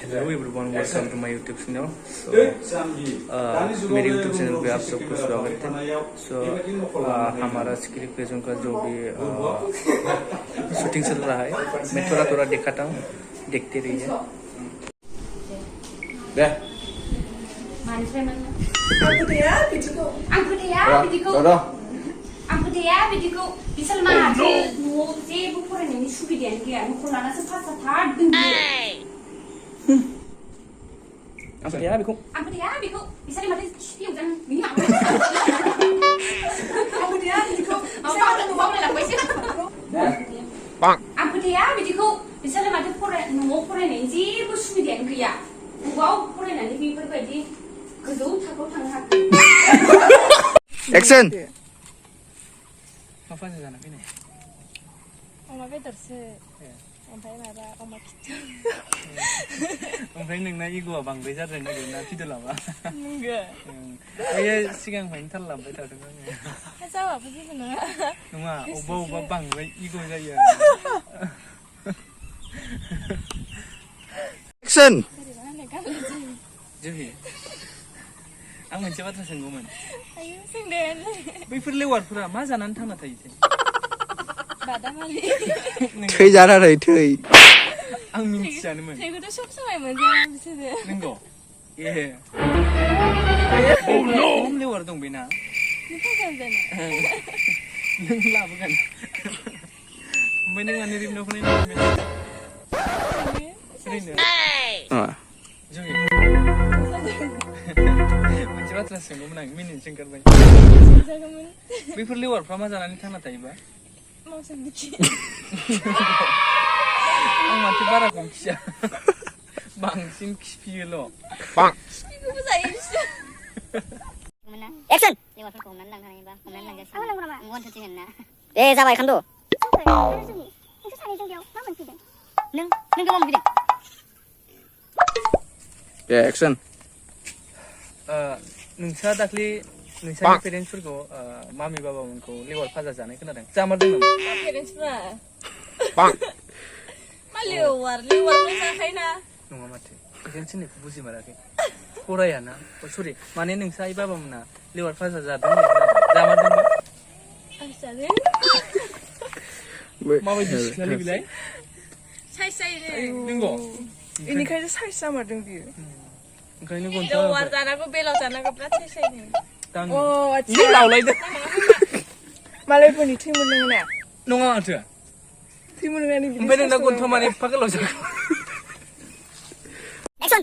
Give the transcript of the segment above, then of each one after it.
Hello everyone, welcome to my YouTube channel. मेरे YouTube channel पे आप सबको स्वागत है। हमारा स्क्रिप्ट पेजों का जो भी शूटिंग चल रहा है, मैं थोड़ा थोड़ा दिखाता हूँ, देखते रहिए। बिदिखौ बिसोर माहाजो न'आव जेबो फरायनायनि सुबिदायानो गैया न'खर लानासो पास जाथार बेखौ बिसोर माथो खिफियाव जानो बिनि बिदिखौ बिसोर माथो न'आव फरायनायनि जेबो सुबिदायानो गैया बबाव फरायनानै बेफोरबायदि गोजौ थाखोआव थांनो हाखो एक्शन मा जाना फैनाय अमा बेदरसो ओमफ्राय माबा अमा खिथु ओमफ्राय नोंना इग'आ बांद्राय जादों ना फिदलाबा नंगौ बेयो सिगांनिफ्रायनो थाल लाबाय थादों आङो जावाबो जेबो नङा नङा अबेबा बांद्राय इग' जायो एक्शन जोहि आं मोनसे बाथ्रा सोंगौमोन आयु सोंदों बैफोर लेवारफोरा मा जानानै थांना थायो बादामालि थै जानानै थै आं मिथियानोमोन थैखौथ' सब समाय मोनजाया बिसोरो नंगौ ए खम लेवार दं बेना नों जानो नों लाबोगोन ओमफ्राय नों माने रिबनाव फैनाय ओरैनो जोंनि मोनसे बाथ्रा सोंगौमोन आं मिनिनोसो ओंखारबाय बैफोर लेवारफ्रा मा जानानै थांना थायोबा आं माथो बाराखौ खिया बांसिन खिफियोल' खिफिखौबो जायो बिसोर एक्शन लेवारफोरखौ हमनानै लांनो हायोबा हमनानै लांजासिम आं नांगौ नामा वान टु थ्रि होनना दे जाबाय खान्द' नोंसोर सानैजों बेयाव मा मोनफैदों नों मा मोनफैदों दे एक्शन नोंस्रा दाख्लि नोंसानि पेरेन्टसफोरखौ मामि बाबामोनखौ लेवार फाजा जानाय खोनादों जामारदों नामा पेरेन्टसफ्रा मा लेवारबो जाखायोना नङा माथो पेरेन्टस होननायखौ बुजिमाराखै फरायाना सरि माने नोंसा आइ बाबामोना लेवार फाजा जादों जामारदोंबा माबायदि सिख्लालै बिलाय साइज जायो नंगौ बेनिखायनो साइज जामारदों बियो ओंखायनो लेवार जानांगौ बेलाव जानांगौ बिराद साइज जायो आच्छा लावलायदों मालायफोरनि थै मोनलोङो ना नङा माथो थै मोनलोंनानै ओमफ्राय नोंना गन्थ'आ माने एफा गोलाव जागोन एक्शन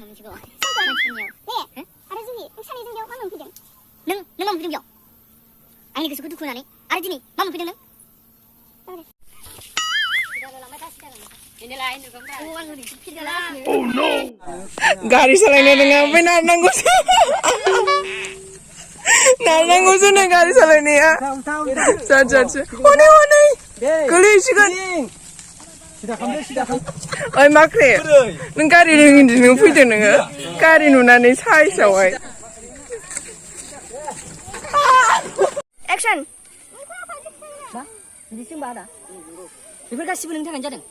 आरो जोंनि नों सानैजों बेयाव मा मोनफैदों नों मा मोनफैदों बेयाव आंनि गोसोखौ दुखु होनानै आरो दिनै मा मोनफैदों नों गारि सालायनो रोङा ओमफ्राय नारनांगौसो नो गारि सालायनाया जादसो हनै गोलैसिगोन ओइ माख्रे नों गारि रोङिजों फैदों नोङो गारि नुनानै साइसआवहाय एक्शन बिदिसो होनबा आदा बेफोर गासिबो नोंनि थाखायनो जादों